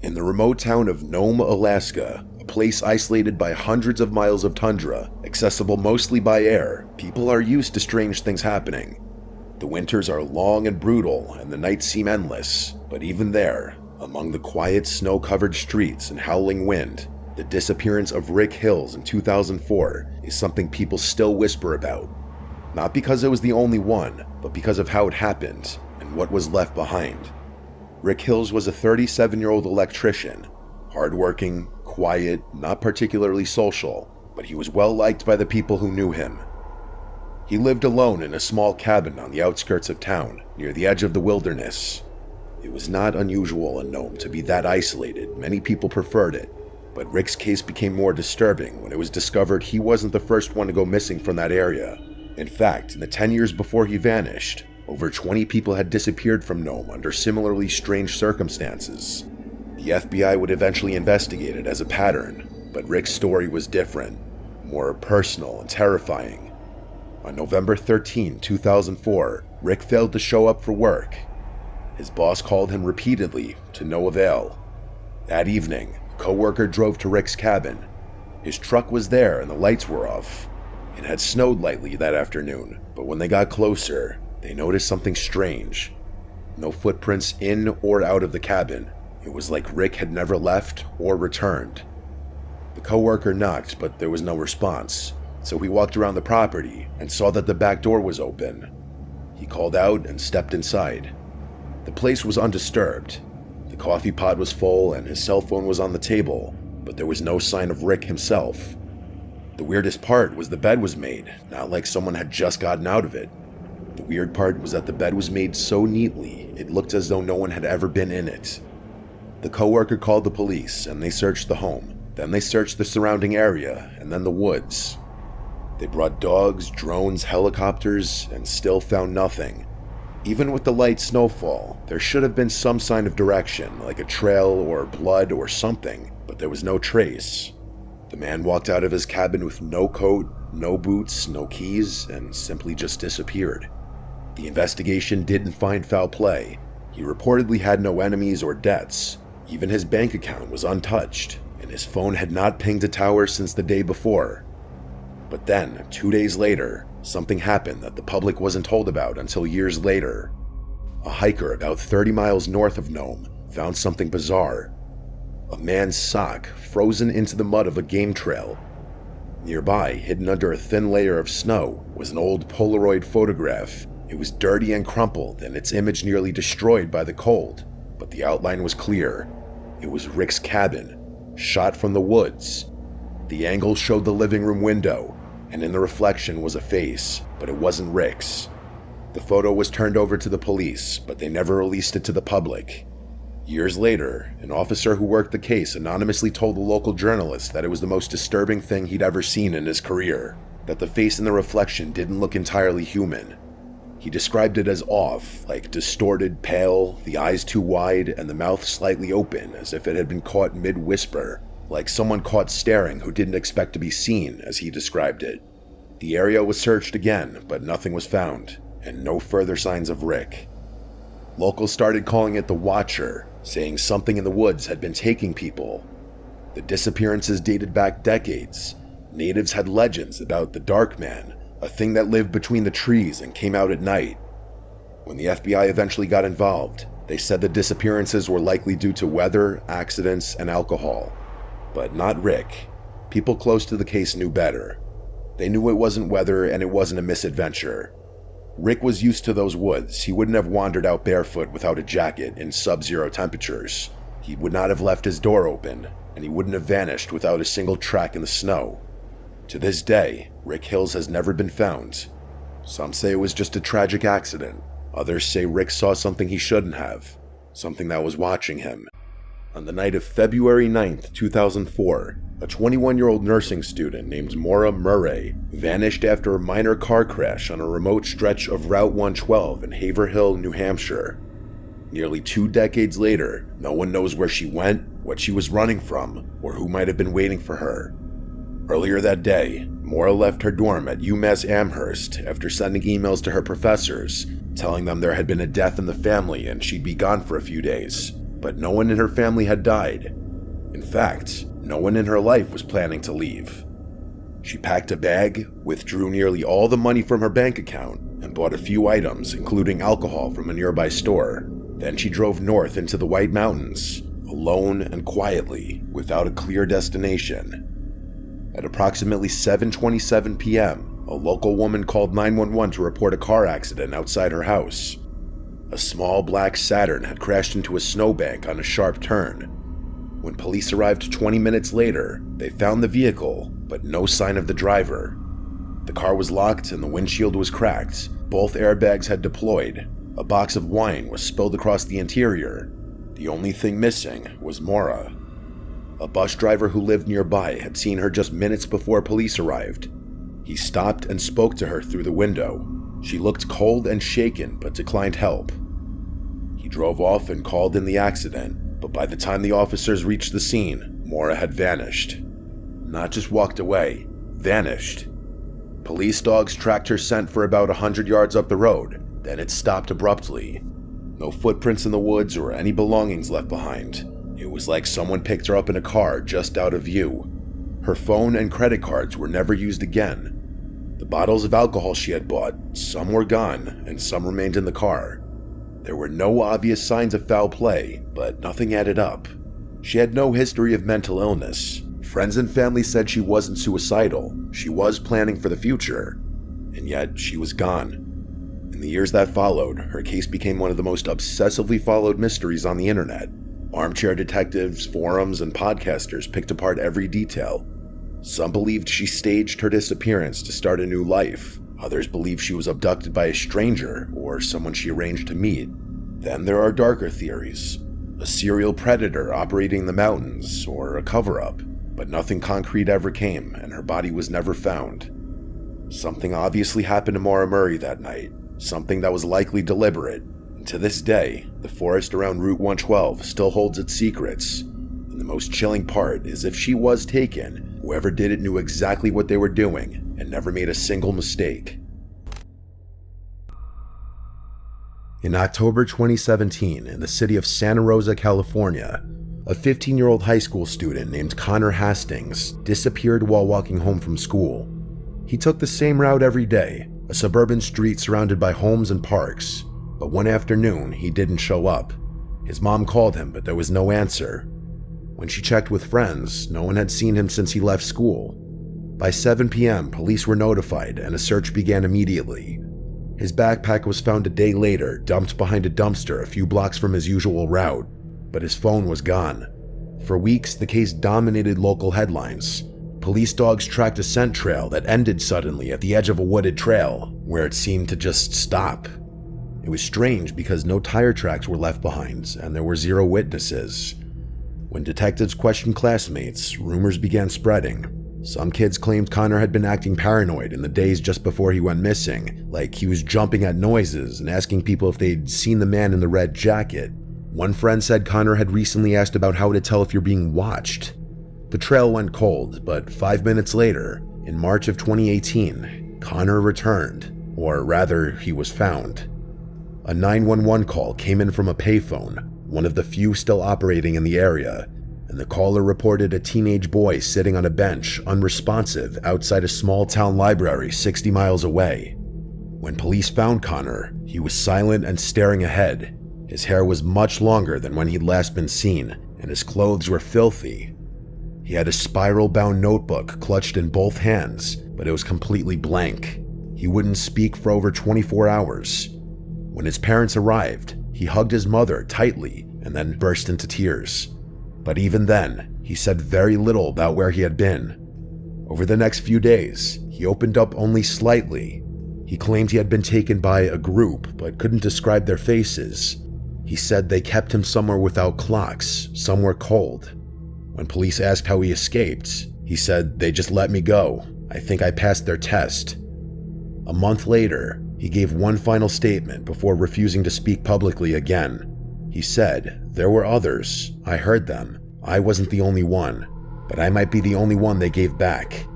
In the remote town of Nome, Alaska, a place isolated by hundreds of miles of tundra, accessible mostly by air, people are used to strange things happening. The winters are long and brutal, and the nights seem endless, but even there, among the quiet snow-covered streets and howling wind, the disappearance of Rick Hills in 2004 is something people still whisper about. Not because it was the only one, but because of how it happened and what was left behind. Rick Hills was a 37-year-old electrician, hardworking, quiet, not particularly social, but he was well liked by the people who knew him. He lived alone in a small cabin on the outskirts of town, near the edge of the wilderness. It was not unusual in Nome to be that isolated, many people preferred it, but Rick's case became more disturbing when it was discovered he wasn't the first one to go missing from that area. In fact, in the 10 years before he vanished, over 20 people had disappeared from Nome under similarly strange circumstances. The FBI would eventually investigate it as a pattern, but Rick's story was different, more personal and terrifying. On November 13, 2004, Rick failed to show up for work. His boss called him repeatedly, to no avail. That evening, a coworker drove to Rick's cabin. His truck was there and the lights were off. It had snowed lightly that afternoon, but when they got closer, they noticed something strange. No footprints in or out of the cabin. It was like Rick had never left or returned. The coworker knocked, but there was no response, so he walked around the property and saw that the back door was open. He called out and stepped inside. The place was undisturbed. The coffee pot was full and his cell phone was on the table, but there was no sign of Rick himself. The weirdest part was the bed was made, not like someone had just gotten out of it. The weird part was that the bed was made so neatly, it looked as though no one had ever been in it. The coworker called the police and they searched the home. Then they searched the surrounding area and then the woods. They brought dogs, drones, helicopters, and still found nothing. Even with the light snowfall, there should have been some sign of direction, like a trail or blood or something, but there was no trace. The man walked out of his cabin with no coat, no boots, no keys, and simply just disappeared. The investigation didn't find foul play. He reportedly had no enemies or debts. Even his bank account was untouched, and his phone had not pinged a tower since the day before. But then, 2 days later, something happened that the public wasn't told about until years later. A hiker about 30 miles north of Nome found something bizarre. A man's sock frozen into the mud of a game trail. Nearby, hidden under a thin layer of snow, was an old Polaroid photograph. It was dirty and crumpled, and its image nearly destroyed by the cold, but the outline was clear. It was Rick's cabin, shot from the woods. The angle showed the living room window, and in the reflection was a face, but it wasn't Rick's. The photo was turned over to the police, but they never released it to the public. Years later, an officer who worked the case anonymously told the local journalist that it was the most disturbing thing he'd ever seen in his career, that the face in the reflection didn't look entirely human. He described it as off, like distorted, pale, the eyes too wide, and the mouth slightly open, as if it had been caught mid-whisper, like someone caught staring who didn't expect to be seen, as he described it. The area was searched again, but nothing was found, and no further signs of Rick. Locals started calling it the Watcher, saying something in the woods had been taking people. The disappearances dated back decades. Natives had legends about the Dark Man, a thing that lived between the trees and came out at night. When the FBI eventually got involved, they said the disappearances were likely due to weather, accidents, and alcohol. But not Rick. People close to the case knew better. They knew it wasn't weather and it wasn't a misadventure. Rick was used to those woods. He wouldn't have wandered out barefoot without a jacket in sub-zero temperatures. He would not have left his door open, and he wouldn't have vanished without a single track in the snow. To this day, Rick Hills has never been found. Some say it was just a tragic accident. Others say Rick saw something he shouldn't have, something that was watching him. On the night of February 9th, 2004, a 21-year-old nursing student named Maura Murray vanished after a minor car crash on a remote stretch of Route 112 in Haverhill, New Hampshire. Nearly 2 decades later, no one knows where she went, what she was running from, or who might have been waiting for her. Earlier that day, Maura left her dorm at UMass Amherst after sending emails to her professors, telling them there had been a death in the family and she'd be gone for a few days. but no one in her family had died. In fact, no one in her life was planning to leave. She packed a bag, withdrew nearly all the money from her bank account, and bought a few items, including alcohol from a nearby store. Then she drove north into the White Mountains, alone and quietly, without a clear destination. At approximately 7:27 p.m., a local woman called 911 to report a car accident outside her house. A small black Saturn had crashed into a snowbank on a sharp turn. When police arrived 20 minutes later, they found the vehicle, but no sign of the driver. The car was locked and the windshield was cracked. Both airbags had deployed. A box of wine was spilled across the interior. The only thing missing was Maura. A bus driver who lived nearby had seen her just minutes before police arrived. He stopped and spoke to her through the window. She looked cold and shaken but declined help. He drove off and called in the accident, but by the time the officers reached the scene, Maura had vanished. Not just walked away, vanished. Police dogs tracked her scent for about 100 yards up the road, then it stopped abruptly. No footprints in the woods or any belongings left behind. It was like someone picked her up in a car just out of view. Her phone and credit cards were never used again. The bottles of alcohol she had bought, some were gone and some remained in the car. There were no obvious signs of foul play, but nothing added up. She had no history of mental illness. Friends and family said she wasn't suicidal. She was planning for the future. And yet, she was gone. In the years that followed, her case became one of the most obsessively followed mysteries on the internet. Armchair detectives, forums, and podcasters picked apart every detail. Some believed she staged her disappearance to start a new life. Others believed she was abducted by a stranger or someone she arranged to meet. Then there are darker theories. A serial predator operating the mountains, or a cover-up. But nothing concrete ever came, and her body was never found. Something obviously happened to Maura Murray that night. Something that was likely deliberate. And to this day, the forest around Route 112 still holds its secrets. And the most chilling part is if she was taken, whoever did it knew exactly what they were doing and never made a single mistake. In October 2017, in the city of Santa Rosa, California, a 15-year-old high school student named Connor Hastings disappeared while walking home from school. He took the same route every day, a suburban street surrounded by homes and parks, but one afternoon he didn't show up. His mom called him, but there was no answer. When she checked with friends, no one had seen him since he left school. By 7 p.m., police were notified and a search began immediately. His backpack was found a day later, dumped behind a dumpster a few blocks from his usual route, but his phone was gone. For weeks, the case dominated local headlines. Police dogs tracked a scent trail that ended suddenly at the edge of a wooded trail, where it seemed to just stop. It was strange because no tire tracks were left behind, and there were zero witnesses. When detectives questioned classmates, rumors began spreading. Some kids claimed Connor had been acting paranoid in the days just before he went missing, like he was jumping at noises and asking people if they'd seen the man in the red jacket. One friend said Connor had recently asked about how to tell if you're being watched. The trail went cold, but 5 minutes later, in March of 2018, Connor returned, or rather, he was found. A 911 call came in from a payphone, one of the few still operating in the area, and the caller reported a teenage boy sitting on a bench, unresponsive, outside a small-town library 60 miles away. When police found Connor, he was silent and staring ahead. His hair was much longer than when he'd last been seen, and his clothes were filthy. He had a spiral-bound notebook clutched in both hands, but it was completely blank. He wouldn't speak for over 24 hours. When his parents arrived, he hugged his mother tightly and then burst into tears. But even then, he said very little about where he had been. Over the next few days, he opened up only slightly. He claimed he had been taken by a group, but couldn't describe their faces. He said they kept him somewhere without clocks, somewhere cold. When police asked how he escaped, he said, "They just let me go. I think I passed their test." A month later, he gave one final statement before refusing to speak publicly again. He said, "There were others. I heard them. I wasn't the only one, but I might be the only one they gave back."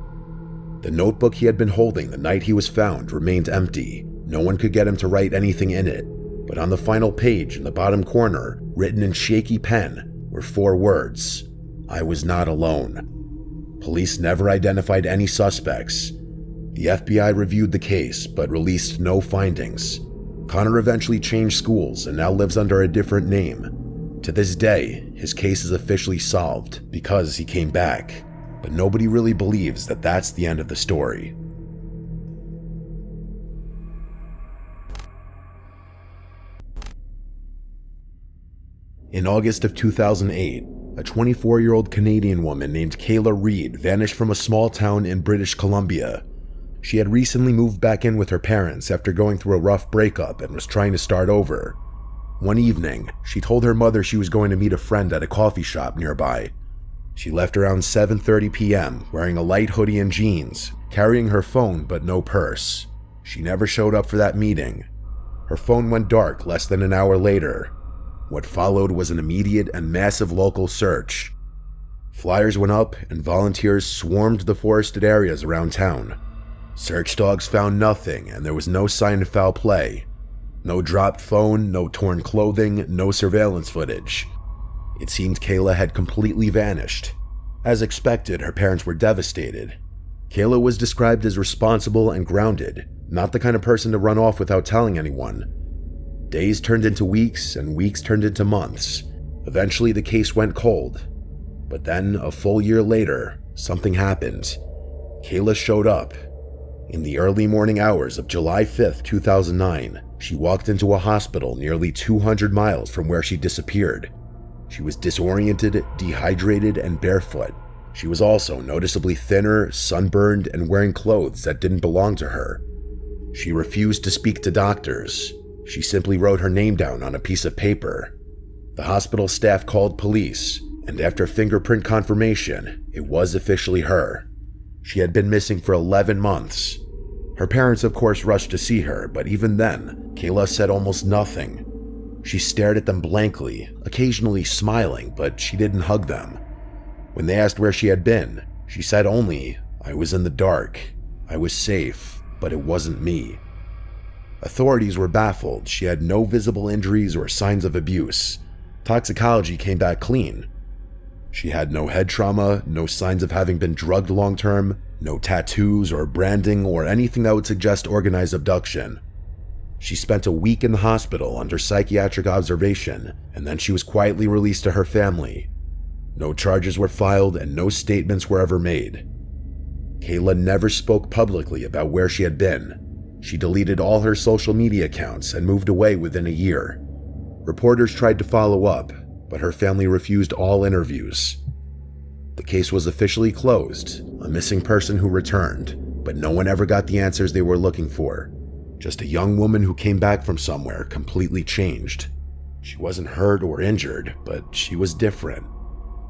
The notebook he had been holding the night he was found remained empty. No one could get him to write anything in it. But on the final page in the bottom corner, Written in shaky pen were 4 words: "I was not alone." Police never identified any suspects. The FBI reviewed the case but released no findings. Connor eventually changed schools and now lives under a different name. To this day, his case is officially solved because he came back, but nobody really believes that that's the end of the story. In August of 2008, a 24-year-old Canadian woman named Kayla Reed vanished from a small town in British Columbia. She had recently moved back in with her parents after going through a rough breakup and was trying to start over. One evening, she told her mother she was going to meet a friend at a coffee shop nearby. She left around 7:30 p.m. wearing a light hoodie and jeans, carrying her phone but no purse. She never showed up for that meeting. Her phone went dark less than an hour later. What followed was an immediate and massive local search. Flyers went up and volunteers swarmed the forested areas around town. Search dogs found nothing and there was no sign of foul play. No dropped phone, no torn clothing, no surveillance footage. It seemed Kayla had completely vanished. As expected, her parents were devastated. Kayla was described as responsible and grounded, not the kind of person to run off without telling anyone. Days turned into weeks, and weeks turned into months. Eventually, the case went cold. But then, a full year later, something happened. Kayla showed up. In the early morning hours of July 5th, 2009, she walked into a hospital nearly 200 miles from where she disappeared. She was disoriented, dehydrated, and barefoot. She was also noticeably thinner, sunburned, and wearing clothes that didn't belong to her. She refused to speak to doctors. She simply wrote her name down on a piece of paper. The hospital staff called police, and after fingerprint confirmation, it was officially her. She had been missing for 11 months. Her parents, of course, rushed to see her, but even then, Kayla said almost nothing. She stared at them blankly, occasionally smiling, but she didn't hug them. When they asked where she had been, she said only, "I was in the dark. I was safe, but it wasn't me." Authorities were baffled. She had no visible injuries or signs of abuse. Toxicology came back clean. She had no head trauma, no signs of having been drugged long-term, no tattoos or branding or anything that would suggest organized abduction. She spent a week in the hospital under psychiatric observation, and then she was quietly released to her family. No charges were filed and no statements were ever made. Kayla never spoke publicly about where she had been. She deleted all her social media accounts and moved away within a year. Reporters tried to follow up, but her family refused all interviews. The case was officially closed, a missing person who returned, but no one ever got the answers they were looking for. Just a young woman who came back from somewhere completely changed. She wasn't hurt or injured, but she was different.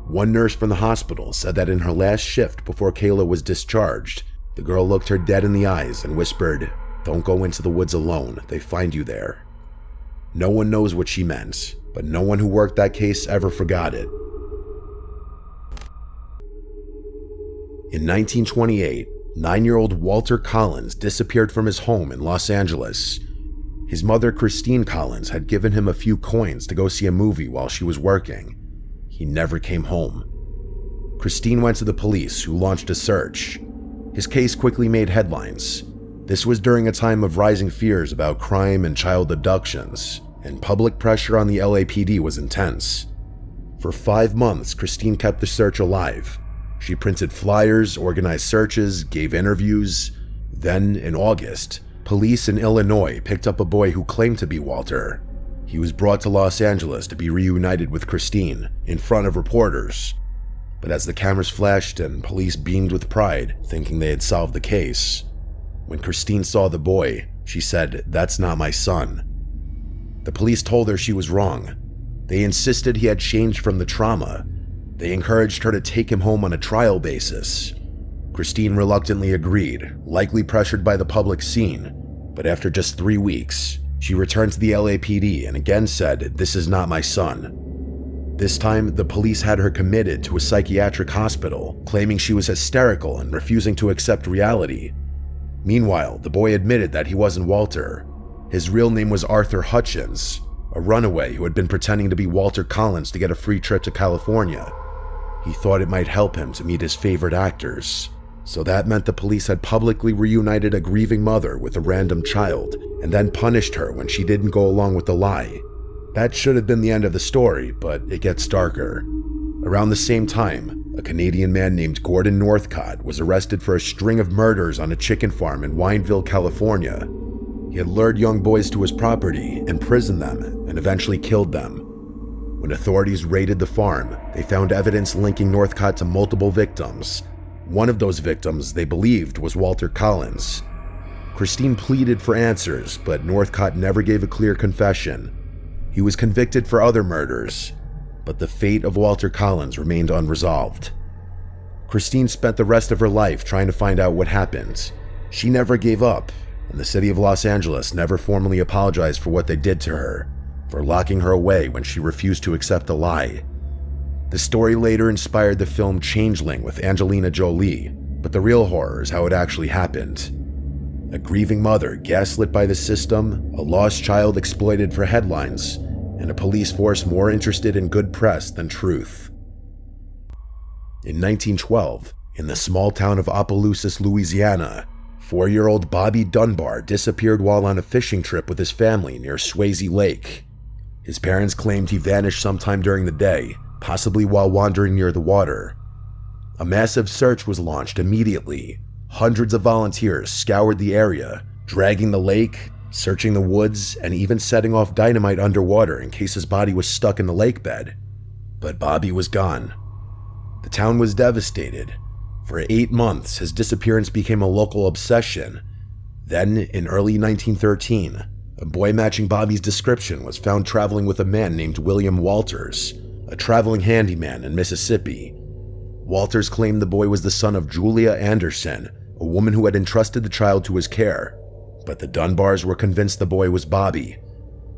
One nurse from the hospital said that in her last shift before Kayla was discharged, the girl looked her dead in the eyes and whispered, "Don't go into the woods alone, they find you there." No one knows what she meant, but no one who worked that case ever forgot it. In 1928, 9-year-old Walter Collins disappeared from his home in Los Angeles. His mother, Christine Collins, had given him a few coins to go see a movie while she was working. He never came home. Christine went to the police, who launched a search. His case quickly made headlines. This was during a time of rising fears about crime and child abductions, and public pressure on the LAPD was intense. For 5 months, Christine kept the search alive. She printed flyers, organized searches, gave interviews. Then, in August, police in Illinois picked up a boy who claimed to be Walter. He was brought to Los Angeles to be reunited with Christine in front of reporters. But as the cameras flashed and police beamed with pride, thinking they had solved the case, when Christine saw the boy, she said, "That's not my son." The police told her she was wrong. They insisted he had changed from the trauma. They encouraged her to take him home on a trial basis. Christine reluctantly agreed, likely pressured by the public scene, but after just 3 weeks, she returned to the LAPD and again said, "This is not my son." This time, the police had her committed to a psychiatric hospital, claiming she was hysterical and refusing to accept reality. Meanwhile, the boy admitted that he wasn't Walter. His real name was Arthur Hutchins. a runaway who had been pretending to be Walter Collins to get a free trip to California. He thought it might help him to meet his favorite actors. So that meant the police had publicly reunited a grieving mother with a random child and then punished her when she didn't go along with the lie. That should have been the end of the story, but it gets darker. Around the same time, a Canadian man named Gordon Northcott was arrested for a string of murders on a chicken farm in Wineville, California. He had lured young boys to his property, imprisoned them, and eventually killed them. When authorities raided the farm, they found evidence linking Northcott to multiple victims. One of those victims they believed was Walter Collins. Christine pleaded for answers, but Northcott never gave a clear confession. He was convicted for other murders, but the fate of Walter Collins remained unresolved. Christine spent the rest of her life trying to find out what happened. She never gave up, and the city of Los Angeles never formally apologized for what they did to her, for locking her away when she refused to accept a lie. The story later inspired the film Changeling with Angelina Jolie, but the real horror is how it actually happened. A grieving mother gaslit by the system, a lost child exploited for headlines, and a police force more interested in good press than truth. In 1912, in the small town of Opelousas, Louisiana, 4-year-old Bobby Dunbar disappeared while on a fishing trip with his family near Swayze Lake. His parents claimed he vanished sometime during the day, possibly while wandering near the water. A massive search was launched immediately. Hundreds of volunteers scoured the area, dragging the lake, searching the woods, and even setting off dynamite underwater in case his body was stuck in the lake bed. But Bobby was gone. The town was devastated. For 8 months, his disappearance became a local obsession. Then, in early 1913, a boy matching Bobby's description was found traveling with a man named William Walters, a traveling handyman in Mississippi. Walters claimed the boy was the son of Julia Anderson, a woman who had entrusted the child to his care, but the Dunbars were convinced the boy was Bobby.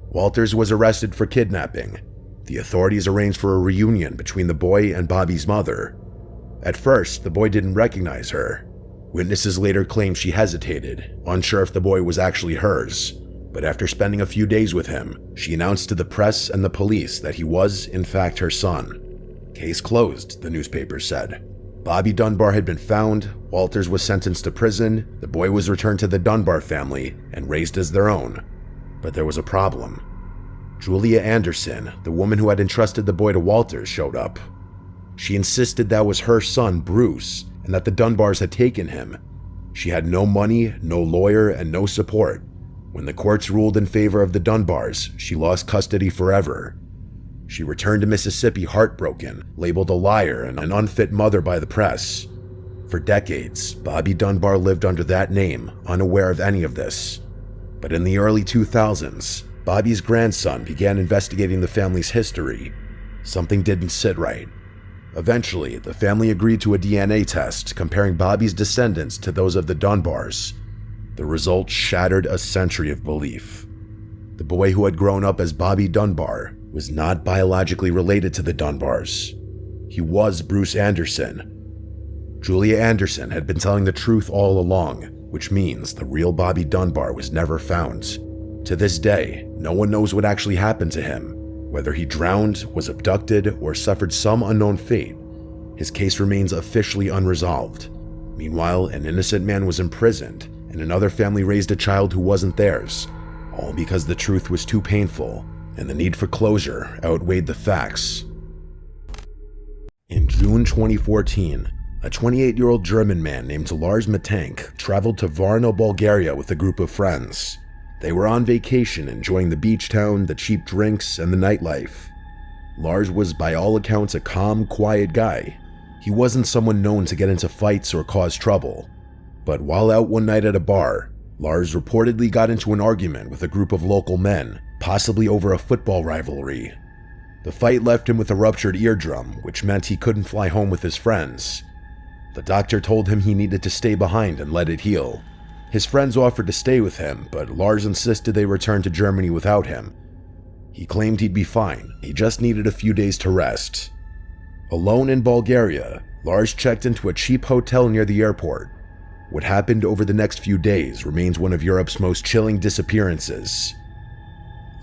Walters was arrested for kidnapping. The authorities arranged for a reunion between the boy and Bobby's mother. At first, the boy didn't recognize her. Witnesses later claimed she hesitated, unsure if the boy was actually hers. But after spending a few days with him, she announced to the press and the police that he was, in fact, her son. Case closed, the newspaper said. Bobby Dunbar had been found, Walters was sentenced to prison, the boy was returned to the Dunbar family and raised as their own. But there was a problem. Julia Anderson, the woman who had entrusted the boy to Walters, showed up. She insisted that was her son, Bruce, and that the Dunbars had taken him. She had no money, no lawyer, and no support. When the courts ruled in favor of the Dunbars, she lost custody forever. She returned to Mississippi heartbroken, labeled a liar and an unfit mother by the press. For decades, Bobby Dunbar lived under that name, unaware of any of this. But in the early 2000s, Bobby's grandson began investigating the family's history. Something didn't sit right. Eventually, the family agreed to a DNA test comparing Bobby's descendants to those of the Dunbars. The results shattered a century of belief. The boy who had grown up as Bobby Dunbar was not biologically related to the Dunbars. He was Bruce Anderson. Julia Anderson had been telling the truth all along, which means the real Bobby Dunbar was never found. To this day, no one knows what actually happened to him. Whether he drowned, was abducted, or suffered some unknown fate, his case remains officially unresolved. Meanwhile, an innocent man was imprisoned, and another family raised a child who wasn't theirs, all because the truth was too painful, and the need for closure outweighed the facts. In June 2014, a 28-year-old German man named Lars Matank traveled to Varna, Bulgaria with a group of friends. They were on vacation, enjoying the beach town, the cheap drinks, and the nightlife. Lars was by all accounts a calm, quiet guy. He wasn't someone known to get into fights or cause trouble. But while out one night at a bar, Lars reportedly got into an argument with a group of local men, possibly over a football rivalry. The fight left him with a ruptured eardrum, which meant he couldn't fly home with his friends. The doctor told him he needed to stay behind and let it heal. His friends offered to stay with him, but Lars insisted they return to Germany without him. He claimed he'd be fine, he just needed a few days to rest. Alone in Bulgaria, Lars checked into a cheap hotel near the airport. What happened over the next few days remains one of Europe's most chilling disappearances.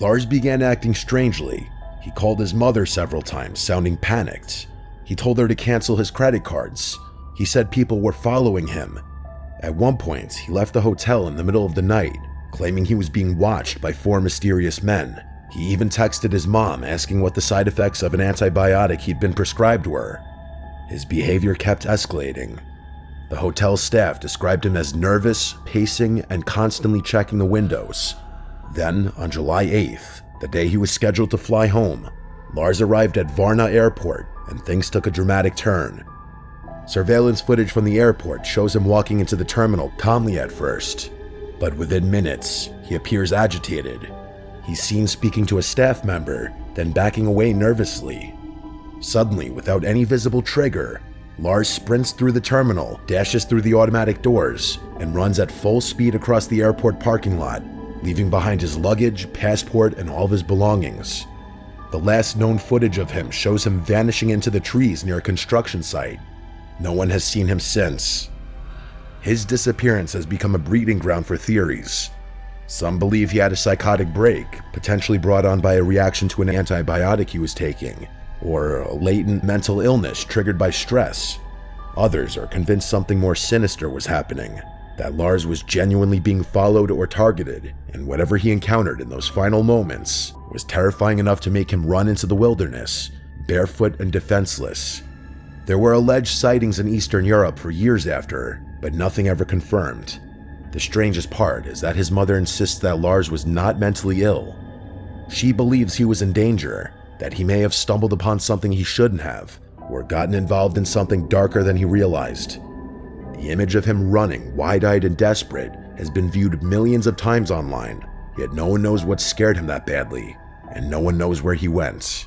Lars began acting strangely. He called his mother several times, sounding panicked. He told her to cancel his credit cards. He said people were following him. At one point, he left the hotel in the middle of the night, claiming he was being watched by 4 mysterious men. He even texted his mom asking what the side effects of an antibiotic he'd been prescribed were. His behavior kept escalating. The hotel staff described him as nervous, pacing, and constantly checking the windows. Then, on July 8th, the day he was scheduled to fly home, Lars arrived at Varna Airport and things took a dramatic turn. Surveillance footage from the airport shows him walking into the terminal calmly at first, but within minutes, he appears agitated. He's seen speaking to a staff member, then backing away nervously. Suddenly, without any visible trigger, Lars sprints through the terminal, dashes through the automatic doors, and runs at full speed across the airport parking lot, leaving behind his luggage, passport, and all of his belongings. The last known footage of him shows him vanishing into the trees near a construction site. No one has seen him since. His disappearance has become a breeding ground for theories. Some believe he had a psychotic break, potentially brought on by a reaction to an antibiotic he was taking, or a latent mental illness triggered by stress. Others are convinced something more sinister was happening, that Lars was genuinely being followed or targeted, and whatever he encountered in those final moments was terrifying enough to make him run into the wilderness, barefoot and defenseless. There were alleged sightings in Eastern Europe for years after, but nothing ever confirmed. The strangest part is that his mother insists that Lars was not mentally ill. She believes he was in danger, that he may have stumbled upon something he shouldn't have, or gotten involved in something darker than he realized. The image of him running, wide-eyed and desperate, has been viewed millions of times online, yet no one knows what scared him that badly, and no one knows where he went.